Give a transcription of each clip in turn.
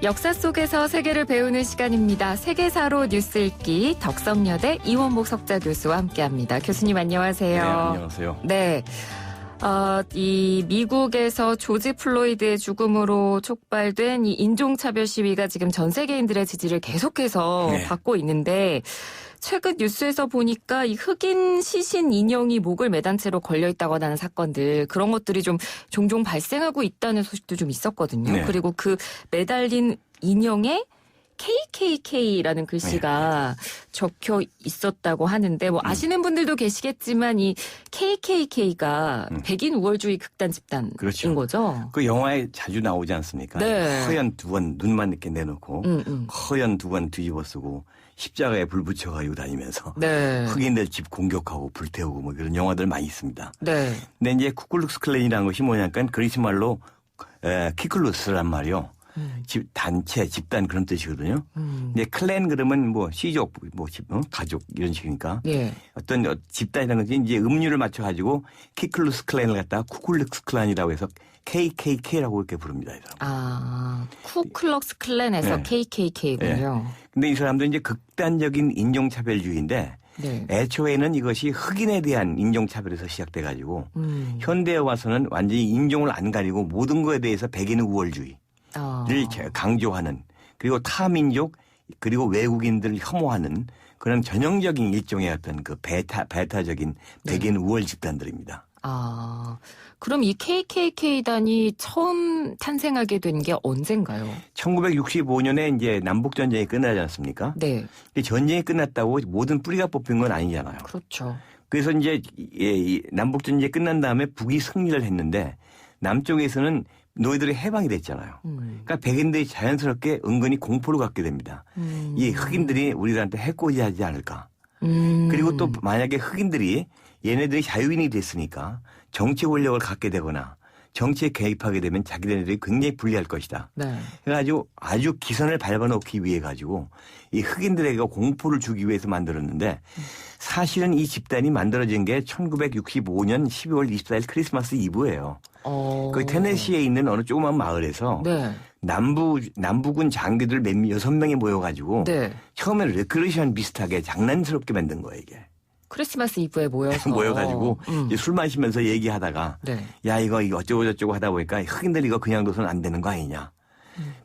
역사 속에서 세계를 배우는 시간입니다. 세계사로 뉴스 읽기 덕성여대 이원목 석좌 교수와 함께합니다. 교수님 안녕하세요. 네, 안녕하세요. 네. 이 미국에서 조지 플로이드의 죽음으로 촉발된 이 인종차별 시위가 지금 전 세계인들의 지지를 계속해서 받고 있는데 최근 뉴스에서 보니까 이 흑인 시신 인형이 목을 매단 채로 걸려 있다거나 하는 사건들 그런 것들이 좀 종종 발생하고 있다는 소식도 좀 있었거든요. 네. 그리고 그 매달린 인형에 KKK라는 글씨가 적혀 있었다고 하는데 뭐 아시는 분들도 계시겠지만 이 KKK가 백인 우월주의 극단 집단인 그렇죠. 거죠. 그 영화에 자주 나오지 않습니까? 네. 허연 두 번 눈만 이렇게 내놓고 허연 두 번 뒤집어 쓰고 십자가에 불 붙여가지고 다니면서 네. 흑인들 집 공격하고 불태우고 뭐 그런 영화들 많이 있습니다. 네. 근데 이제 쿠클룩스 클랜이라는 것이 뭐냐니까 그리스 말로 키클루스란 말이요. 단체, 집단 그런 뜻이거든요. 근데 클랜 그러면 뭐 시족, 뭐 가족 이런 식이니까. 예. 어떤 집단이라는 것이 이제 음률을 맞춰가지고 키클루스 클랜을 갖다가 쿠클룩스 클랜이라고 해서 KKK라고 이렇게 부릅니다. 이 사람. 아, 쿠클럭스 클랜에서 네. KKK군요. 근데 이 사람도 이제 극단적인 인종차별주의인데 네. 애초에는 이것이 흑인에 대한 인종차별에서 시작돼가지고 현대에 와서는 완전히 인종을 안 가리고 모든 것에 대해서 백인 우월주의. 를 강조하는 그리고 타민족 그리고 외국인들을 혐오하는 그런 전형적인 일종의 어떤 그 베타적인 백인 우월 집단들입니다. 아, 그럼 이 KKK단이 처음 탄생하게 된 게 언젠가요? 1965년에 이제 남북전쟁이 끝나지 않습니까? 네. 근데 전쟁이 끝났다고 모든 뿌리가 뽑힌 건 아니잖아요. 그렇죠. 그래서 이제 남북전쟁이 끝난 다음에 북이 승리를 했는데 남쪽에서는 너희들이 해방이 됐잖아요. 그러니까 백인들이 자연스럽게 은근히 공포를 갖게 됩니다. 이 흑인들이 우리들한테 해코지하지 않을까. 그리고 또 만약에 흑인들이 얘네들이 자유인이 됐으니까 정치 권력을 갖게 되거나 정치에 개입하게 되면 자기네들이 굉장히 불리할 것이다. 네. 그래가지고 아주 기선을 밟아놓기 위해 가지고 이 흑인들에게 공포를 주기 위해서 만들었는데 사실은 이 집단이 만들어진 게 1965년 12월 24일 크리스마스 이브예요. 그 테네시에 있는 어느 조그만 마을에서 네. 남부군 장교들 몇 6명이 모여가지고 네. 처음에는 레크레이션 비슷하게 장난스럽게 만든 거예요 이게. 크리스마스 이브에 모여서. 모여가지고 이제 술 마시면서 얘기하다가 네. 야 이거 어쩌고 저쩌고 하다 보니까 흑인들 이거 그냥 둬서는 안 되는 거 아니냐.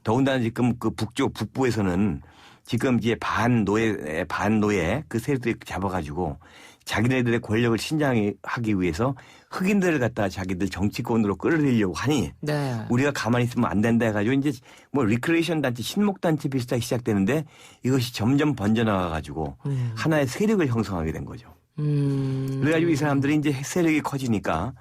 더군다나 지금 그 북부에서는 지금 이제 반노예 그 세력들이 잡아가지고 자기네들의 권력을 신장하기 위해서 흑인들을 갖다가 자기들 정치권으로 끌어들이려고 하니 네. 우리가 가만히 있으면 안 된다 해가지고 이제 뭐 리크레이션 단체, 신목 단체 비슷하게 시작되는데 이것이 점점 번져나가가지고 하나의 세력을 형성하게 된 거죠. 그래가지고 이 사람들이 이제 세력이 커지니까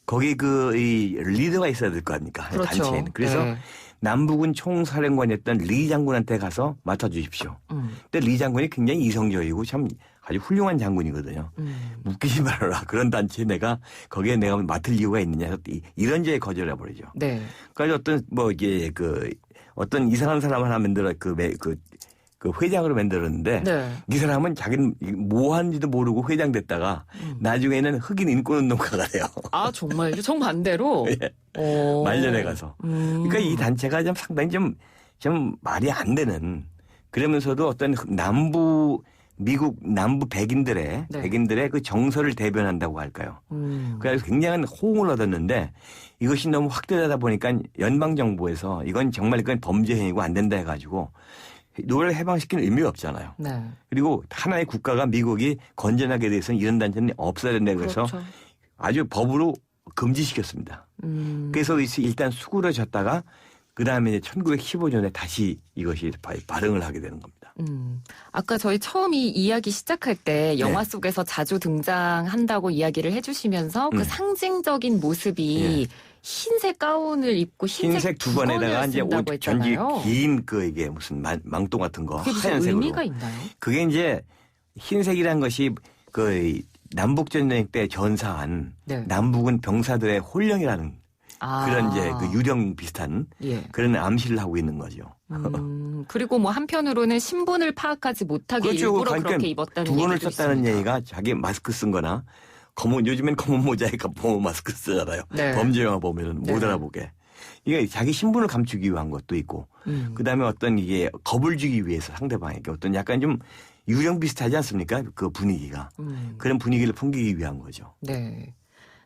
거기 이 리더가 있어야 될 거 아닙니까? 그렇죠. 단체에는. 그래서 네. 남북은 총사령관이었던 리 장군한테 가서 맡아주십시오. 근데 리 장군이 굉장히 이성적이고 참 아주 훌륭한 장군이거든요. 웃기지 말아라. 그런 단체에 거기에 내가 맡을 이유가 있느냐. 이런 죄에 거절해 버리죠. 네. 그래서 어떤 이상한 사람 하나 만들어 그 회장으로 만들었는데 네. 이 사람은 자기는 뭐 하는지도 모르고 회장 됐다가 나중에는 흑인 인권운동가가 돼요. 아, 정말요? 정반대로? 예. 말년에 가서. 그러니까 이 단체가 좀 상당히 좀 말이 안 되는 그러면서도 어떤 미국 남부 백인들의 그 정서를 대변한다고 할까요. 그래서 굉장한 호응을 얻었는데 이것이 너무 확대되다 보니까 연방정부에서 이건 범죄 행위고 안 된다 해가지고 노래를 해방시키는 의미가 없잖아요. 네. 그리고 하나의 국가가 미국이 건전하게 돼서는 이런 단체는 없어야 된다고 해서 그렇죠. 아주 법으로 금지시켰습니다. 그래서 일단 수그러졌다가 그다음에 1915년에 다시 이것이 발흥을 하게 되는 겁니다. 아까 저희 처음 이 이야기 시작할 때 영화 속에서 자주 등장한다고 이야기를 해주시면서 그 상징적인 모습이 흰색 가운을 입고 흰색 두 번에다가 이제 전지 했잖아요. 긴 이게 무슨 망토 같은 거 그게 무슨 하얀색으로. 의미가 있나요? 그게 이제 흰색이란 것이 그 남북전쟁 때 전사한 남북은 병사들의 혼령이라는 그런 이제 그 유령 비슷한 그런 암시를 하고 있는 거죠. 그리고 뭐 한편으로는 신분을 파악하지 못하게 그렇죠. 일부러 그러니까 그렇게 입었다는 두 번을 얘기도 썼다는 있습니다. 얘기가 자기 마스크 쓴 거나 요즘엔 검은 모자에 검은 마스크 쓰잖아요. 네. 범죄 영화 보면은 못 알아보게. 이게 자기 신분을 감추기 위한 것도 있고, 그다음에 어떤 이게 겁을 주기 위해서 상대방에게 어떤 약간 좀 유령 비슷하지 않습니까? 그 분위기가. 그런 분위기를 풍기기 위한 거죠. 네.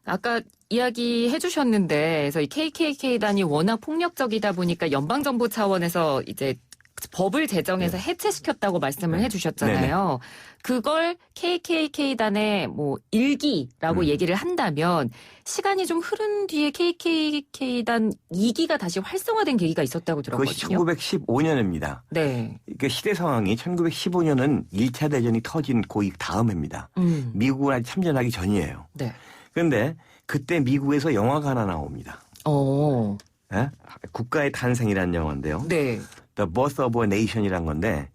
아까 이야기해 주셨는데, 그래서 이 KKK단이 워낙 폭력적이다 보니까 연방정부 차원에서 이제 법을 제정해서 해체시켰다고 말씀을 해 주셨잖아요. 그걸 KKK단의 뭐 일기라고 얘기를 한다면 시간이 좀 흐른 뒤에 KKK단 2기가 다시 활성화된 계기가 있었다고 들었거든요. 그것이 1915년입니다. 네. 그 시대 상황이 1915년은 1차 대전이 터진 그 다음 해입니다. 미국은 아직 참전하기 전이에요. 네. 그런데 그때 미국에서 영화가 하나 나옵니다. 네? 국가의 탄생이라는 영화인데요. 네. The Birth of a Nation이란 건데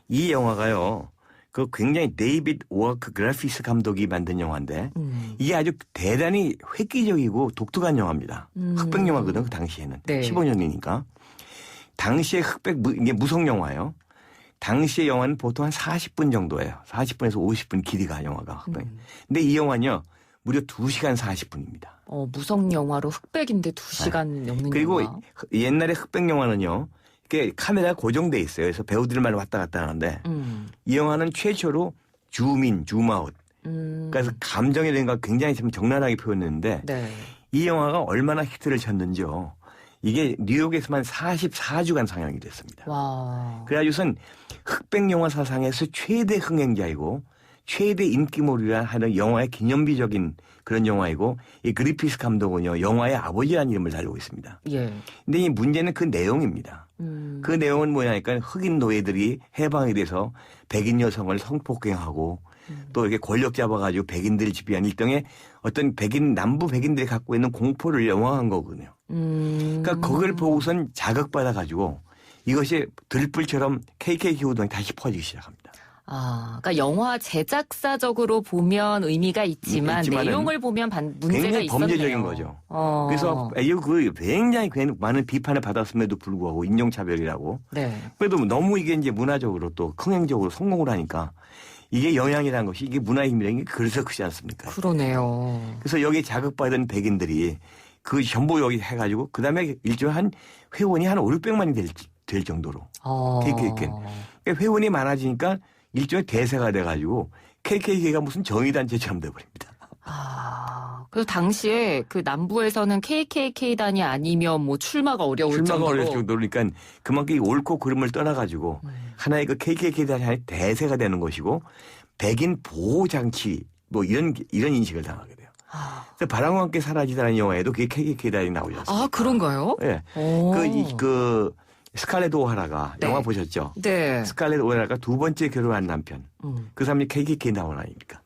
이 영화가요. 그 굉장히 데이비드 워크 그래피스 감독이 만든 영화인데 이게 아주 대단히 획기적이고 독특한 영화입니다. 흑백 영화거든 그 당시에는. 네. 15년이니까. 당시에 이게 무성 영화예요. 당시의 영화는 보통 한 40분 정도예요. 40분에서 50분 길이가 영화가 흑백. 근데 이 영화는요. 무려 2시간 40분입니다. 무성 영화로 흑백인데 2시간 넘는 그리고 영화. 옛날에 흑백 영화는요. 이게 카메라가 고정돼 있어요. 그래서 배우들만 왔다 갔다 하는데 이 영화는 최초로 줌아웃. 그래서 감정에 대한 걸 굉장히 좀 적나라하게 표현했는데 네. 이 영화가 얼마나 히트를 쳤는지요. 이게 뉴욕에서만 44주간 상영이 됐습니다. 와. 그래가지고선 흑백 영화 사상에서 최대 흥행자이고 최대 인기몰이라 하는 영화의 기념비적인 그런 영화이고 이 그리피스 감독은요 영화의 아버지라는 이름을 달고 있습니다. 예. 근데 이 문제는 그 내용입니다. 그 내용은 뭐냐니까 흑인 노예들이 해방이 돼서 백인 여성을 성폭행하고 또 이렇게 권력 잡아가지고 백인들을 지배한 일종의 어떤 남부 백인들이 갖고 있는 공포를 영화한 거거든요. 그러니까 그걸 보고선 자극받아가지고 이것이 들불처럼 KKK 운동이 다시 퍼지기 시작합니다. 그러니까 영화 제작사적으로 보면 의미가 있지만 내용을 보면 문제가 굉장히 있었네요. 범죄적인 거죠. 그래서 그 굉장히 많은 비판을 받았음에도 불구하고 인종차별이라고. 네. 그래도 너무 이게 이제 문화적으로 또 흥행적으로 성공을 하니까 이게 영향이라는 것이 이게 문화 힘이라는 게 그래서 크지 않습니까? 그러네요. 그래서 여기 자극받은 백인들이 그 전부 여기 해가지고 그다음에 일종의 한 회원이 한 5,600만이 될 정도로. KKK. 회원이 많아지니까 일종의 대세가 돼가지고 KKK가 무슨 정의단체처럼 돼버립니다. 그래서 당시에 그 남부에서는 KKK단이 아니면 뭐 출마가 어려울 정도니까 그만큼 이 옳고 그름을 떠나가지고 하나의 그 KKK단이 하나의 대세가 되는 것이고 백인 보호장치 뭐 이런 인식을 당하게 돼요. 그래서 바람과 함께 사라지다는 영화에도 그게 KKK단이 나오지 않습니까? 그런가요? 네. 스칼렛 오하라가 네. 영화 보셨죠? 네. 스칼렛 오하라가 두 번째 결혼한 남편. 그 사람이 KKK 나온 아닙니까?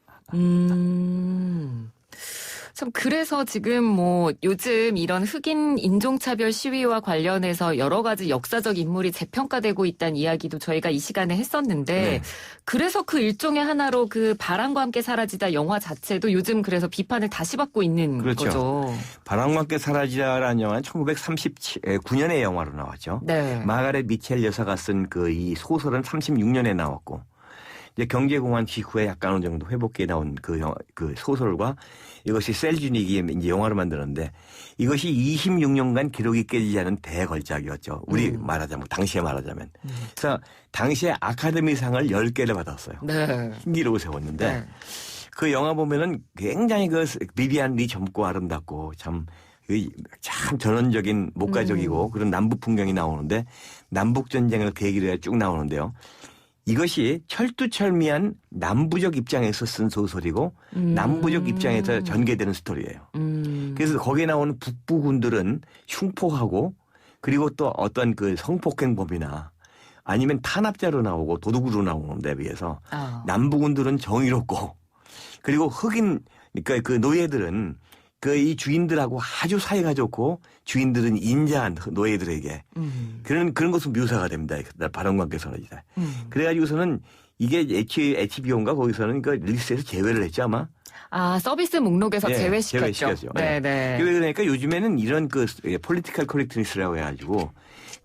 참 그래서 지금 뭐 요즘 이런 흑인 인종차별 시위와 관련해서 여러 가지 역사적 인물이 재평가되고 있다는 이야기도 저희가 이 시간에 했었는데 그래서 그 일종의 하나로 그 바람과 함께 사라지다 영화 자체도 요즘 그래서 비판을 다시 받고 있는 거죠. 바람과 함께 사라지다라는 영화는 1939년에 영화로 나왔죠. 네. 마가렛 미첼 여사가 쓴 그 이 소설은 36년에 나왔고 이제 경제공황 직후에 약간 어느 정도 회복기에 나온 그 소설과 이것이 셀주닉이 이제 영화로 만들었는데 이것이 26년간 기록이 깨지지 않은 대걸작이었죠. 우리 말하자면, 당시에 말하자면. 그래서 당시에 아카데미상을 10개를 받았어요. 네. 신기록을 세웠는데 그 영화 보면은 굉장히 그 비비안 리 젊고 아름답고 참 전원적인 목가적이고 그런 남북 풍경이 나오는데 남북전쟁을 계기로 해 쭉 나오는데요. 이것이 철두철미한 남부적 입장에서 쓴 소설이고 남부적 입장에서 전개되는 스토리예요. 그래서 거기에 나오는 북부군들은 흉폭하고 그리고 또 어떤 그 성폭행범이나 아니면 탄압자로 나오고 도둑으로 나오는 데 비해서 남부군들은 정의롭고 그리고 그러니까 그 노예들은 이 주인들하고 아주 사이가 좋고 주인들은 인자한 노예들에게 그런 것은 묘사가 됩니다. 바람과 함께 사라지다. 그래가지고서는 이게 HBO인가 거기서는 그 리스트에서 제외를 했죠 아마. 서비스 목록에서 제외시켰죠. 네네. 그러니까 요즘에는 이런 그 폴리티컬 커렉트니스라고 해가지고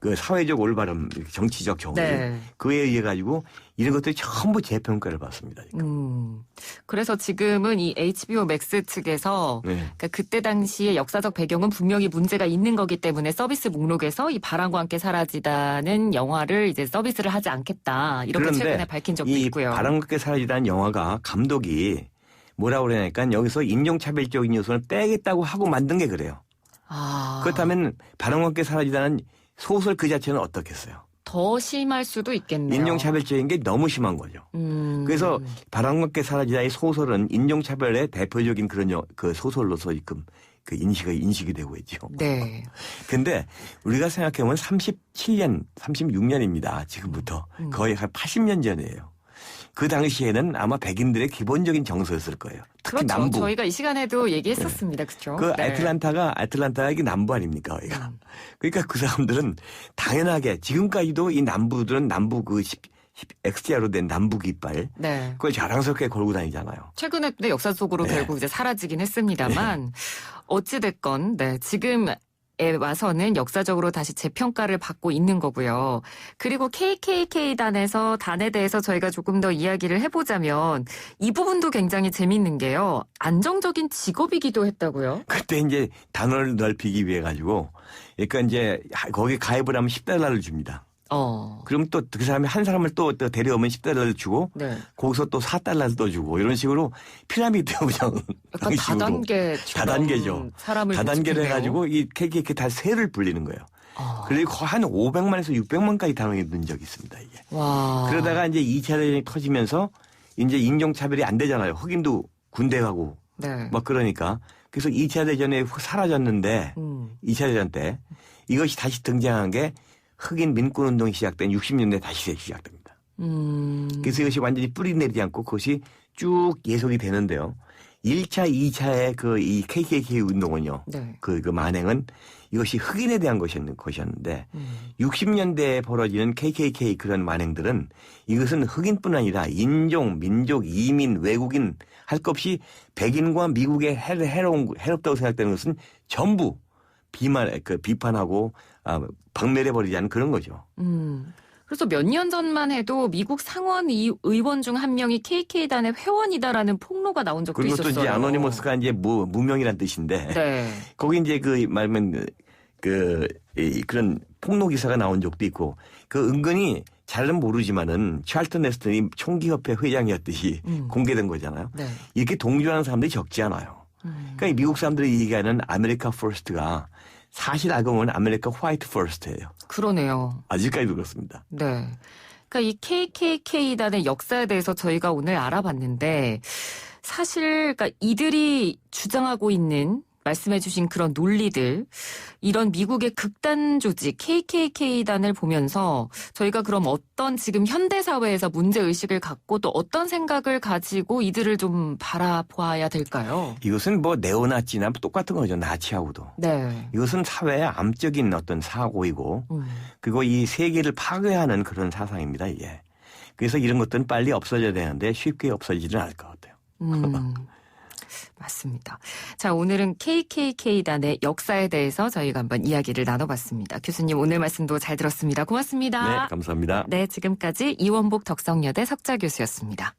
그 사회적 올바름, 정치적 정의 그에 의해 가지고 이런 것들이 전부 재평가를 받습니다. 그래서 지금은 이 HBO 맥스 측에서 네. 그러니까 그때 당시의 역사적 배경은 분명히 문제가 있는 거기 때문에 서비스 목록에서 이 바람과 함께 사라지다는 영화를 이제 서비스를 하지 않겠다. 이렇게 최근에 밝힌 적도 이 있고요. 바람과 함께 사라지다는 영화가 감독이 뭐라고 그러냐니까 여기서 인종차별적인 요소를 빼겠다고 하고 만든 게 그래요. 그렇다면 바람과 함께 사라지다는 소설 그 자체는 어떻겠어요? 더 심할 수도 있겠네요. 인종차별적인 게 너무 심한 거죠. 그래서 바람과 함께 사라지다의 소설은 인종차별의 대표적인 그런 그 소설로서 지금 그 인식이 되고 있죠. 네. 근데 우리가 생각해보면 37년, 36년입니다. 지금부터. 거의 한 80년 전이에요. 그 당시에는 아마 백인들의 기본적인 정서였을 거예요. 특히 그렇죠. 남부. 저희가 이 시간에도 얘기했었습니다. 그렇죠. 그 네. 애틀란타가 이게 남부 아닙니까? 거기가. 그러니까 그 사람들은 당연하게 지금까지도 이 남부들은 남부 그 X자로 된 남부 깃발. 네. 그걸 자랑스럽게 걸고 다니잖아요. 최근에 네, 역사 속으로 네. 결국 이제 사라지긴 했습니다만 어찌됐건 네, 지금에 와서는 역사적으로 다시 재평가를 받고 있는 거고요. 그리고 KKK단에서 단에 대해서 저희가 조금 더 이야기를 해보자면 이 부분도 굉장히 재밌는 게요. 안정적인 직업이기도 했다고요. 그때 이제 단어를 넓히기 위해 가지고 그러니까 이제 거기 가입을 하면 $10를 줍니다. 그럼 또 그 사람이 한 사람을 또 데려오면 $10를 주고 네. 거기서 또 $4를 또 주고 이런 식으로 피라미드 그냥 약간 다단계죠. 사람을 다단계를 해가지고 이 KKK 다 세를 불리는 거예요. 그리고 한 500만에서 600만까지 단원이 는 적이 있습니다. 이게. 와. 그러다가 이제 2차 대전이 터지면서 이제 인종차별이 안 되잖아요. 흑인도 군대 가고 네. 막 그러니까 그래서 2차 대전에 사라졌는데 2차 대전 때 이것이 다시 등장한 게 흑인 민권운동이 시작된 60년대 다시 시작됩니다. 그래서 이것이 완전히 뿌리 내리지 않고 그것이 쭉 예속이 되는데요. 1차, 2차의 이 KKK 운동은요. 네. 그 만행은 이것이 흑인에 대한 것이었는데 60년대에 벌어지는 KKK 그런 만행들은 이것은 흑인뿐 아니라 인종, 민족, 이민, 외국인 할 것 없이 백인과 미국에 해롭다고 생각되는 것은 전부 비판하고 박멸해버리자는 그런 거죠. 그래서 몇 년 전만 해도 미국 상원 의원 중 한 명이 KK단의 회원이다라는 폭로가 나온 적도 그리고 있었어요. 또 이제 아노니머스가 이제 무명이란 뜻인데 네. 거기 이제 말하면 그런 폭로 기사가 나온 적도 있고 그 은근히 잘은 모르지만은 찰턴 헤스턴이 총기협회 회장이었듯이 공개된 거잖아요. 네. 이렇게 동조하는 사람들이 적지 않아요. 그러니까 이 미국 사람들이 얘기하는 아메리카 퍼스트가 사실 알고 보면 아메리카 화이트 퍼스트예요. 그러네요. 아직까지도 그렇습니다. 네. 그러니까 이 KKK단의 역사에 대해서 저희가 오늘 알아봤는데 사실 그러니까 이들이 주장하고 있는 말씀해 주신 그런 논리들 이런 미국의 극단 조직 KKK단을 보면서 저희가 그럼 어떤 지금 현대 사회에서 문제의식을 갖고 또 어떤 생각을 가지고 이들을 좀 바라봐야 될까요? 이것은 네오나치나 똑같은 거죠. 나치하고도. 네. 이것은 사회의 암적인 어떤 사고이고 그리고 이 세계를 파괴하는 그런 사상입니다. 이게. 그래서 이런 것들은 빨리 없어져야 되는데 쉽게 없어지지는 않을 것 같아요. 맞습니다. 자, 오늘은 KKK단의 역사에 대해서 저희가 한번 이야기를 나눠봤습니다. 교수님 오늘 말씀도 잘 들었습니다. 고맙습니다. 네, 감사합니다. 네, 지금까지 이원복 덕성여대 석좌 교수였습니다.